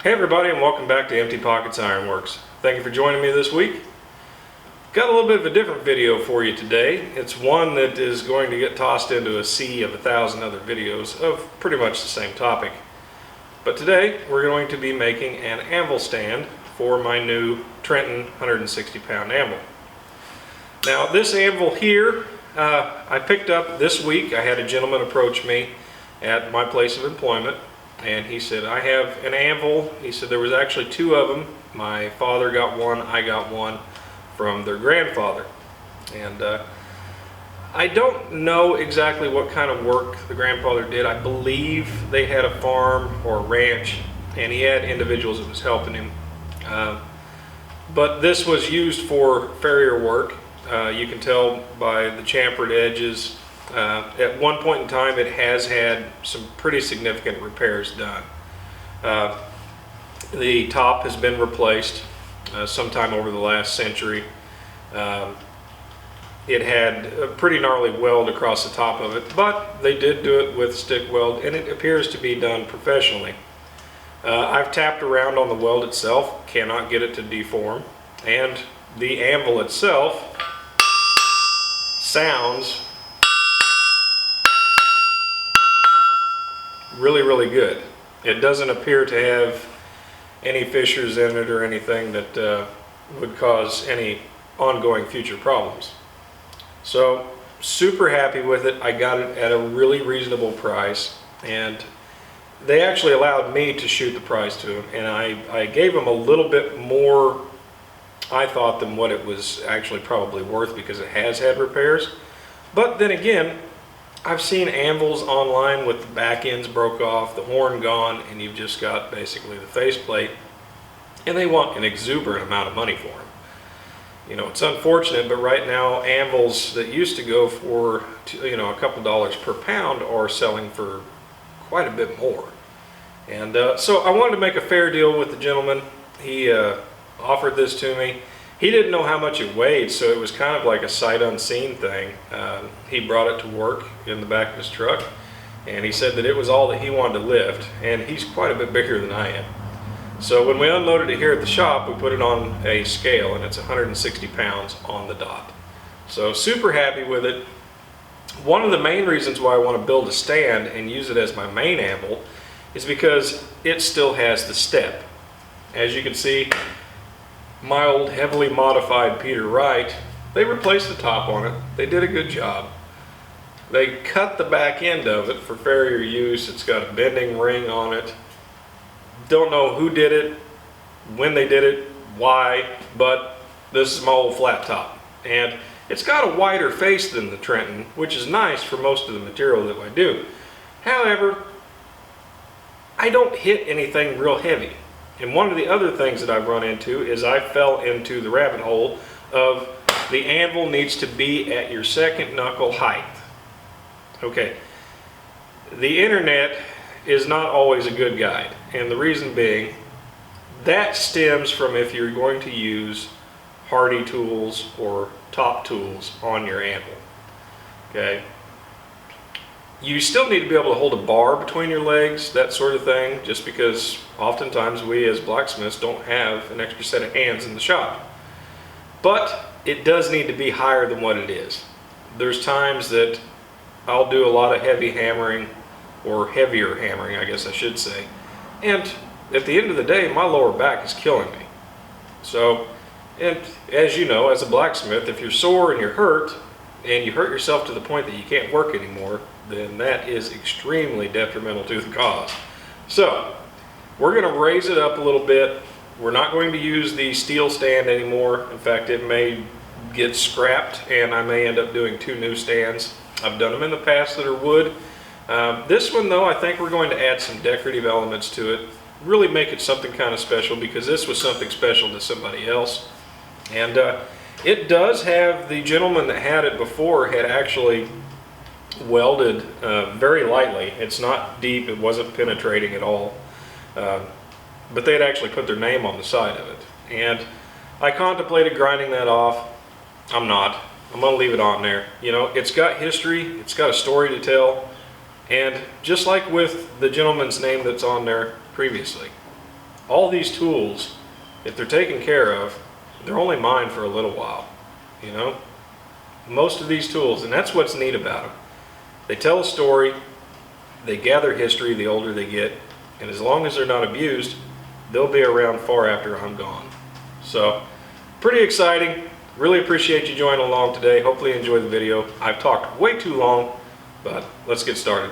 Hey everybody, and welcome back to Empty Pockets Ironworks. Thank you for joining me this week. Got a little bit of a different video for you today. It's one that is going to get tossed into a sea of 1,000 other videos of pretty much the same topic. But today we're going to be making an anvil stand for my new Trenton 160 pound anvil. Now this anvil here I picked up this week. I had a gentleman approach me at my place of employment, and he said, I have an anvil. He said there was actually two of them. My father got one, I got one from their grandfather. And I don't know exactly what kind of work the grandfather did. I believe they had a farm or a ranch, and he had individuals that was helping him. But this was used for farrier work. You can tell by the chamfered edges. At one point in time, it has had some pretty significant repairs done. The top has been replaced sometime over the last century. It had a pretty gnarly weld across the top of it, but they did do it with stick weld, and it appears to be done professionally. I've tapped around on the weld itself, cannot get it to deform, and the anvil itself sounds really good. It doesn't appear to have any fissures in it or anything that would cause any ongoing future problems. So super happy with it. I got it at a really reasonable price, and they actually allowed me to shoot the price to them, and I gave them a little bit more, I thought, than what it was actually probably worth, because it has had repairs. But then again, I've seen anvils online with the back ends broke off, the horn gone, and you've just got basically the faceplate, and they want an exuberant amount of money for them. You know, it's unfortunate, but right now anvils that used to go for, you know, a couple dollars per pound are selling for quite a bit more. And so I wanted to make a fair deal with the gentleman. He offered this to me. He didn't know how much it weighed, so it was kind of like a sight unseen thing. He brought it to work in the back of his truck, and he said that it was all that he wanted to lift, and he's quite a bit bigger than I am. So when we unloaded it here at the shop, we put it on a scale, and it's 160 pounds on the dot. So super happy with it. One of the main reasons why I want to build a stand and use it as my main anvil is because it still has the step. As you can see, my old heavily modified Peter Wright, they replaced the top on it. They did a good job. They cut the back end of it for farrier use. It's got a bending ring on it. Don't know who did it, when they did it, why, but this is my old flat top. And it's got a wider face than the Trenton, which is nice for most of the material that I do. However, I don't hit anything real heavy. And one of the other things that I've run into is I fell into the rabbit hole of the anvil needs to be at your second knuckle height. Okay, the internet is not always a good guide, and the reason being, that stems from if you're going to use hardy tools or top tools on your anvil. Okay. You still need to be able to hold a bar between your legs, that sort of thing, just because oftentimes we as blacksmiths don't have an extra set of hands in the shop. But it does need to be higher than what it is. There's times that I'll do a lot of heavy hammering, or heavier hammering, I guess I should say. And at the end of the day, my lower back is killing me. So, and as you know, as a blacksmith, if you're sore and you're hurt, and you hurt yourself to the point that you can't work anymore, then that is extremely detrimental to the cause. So we're going to raise it up a little bit. We're not going to use the steel stand anymore. In fact, it may get scrapped, and I may end up doing two new stands. I've done them in the past that are wood. This one though, I think we're going to add some decorative elements to it, really make it something kind of special, because this was something special to somebody else. And it does have, the gentleman that had it before had actually welded very lightly. It's not deep, it wasn't penetrating at all, but they had actually put their name on the side of it. And I contemplated grinding that off. I'm not. I'm going to leave it on there. You know, it's got history, it's got a story to tell, and just like with the gentleman's name that's on there previously, all these tools, if they're taken care of, they're only mine for a little while, you know? Most of these tools, and that's what's neat about them. They tell a story, they gather history the older they get, and as long as they're not abused, they'll be around far after I'm gone. So, pretty exciting. Really appreciate you joining along today. Hopefully you enjoyed the video. I've talked way too long, but let's get started.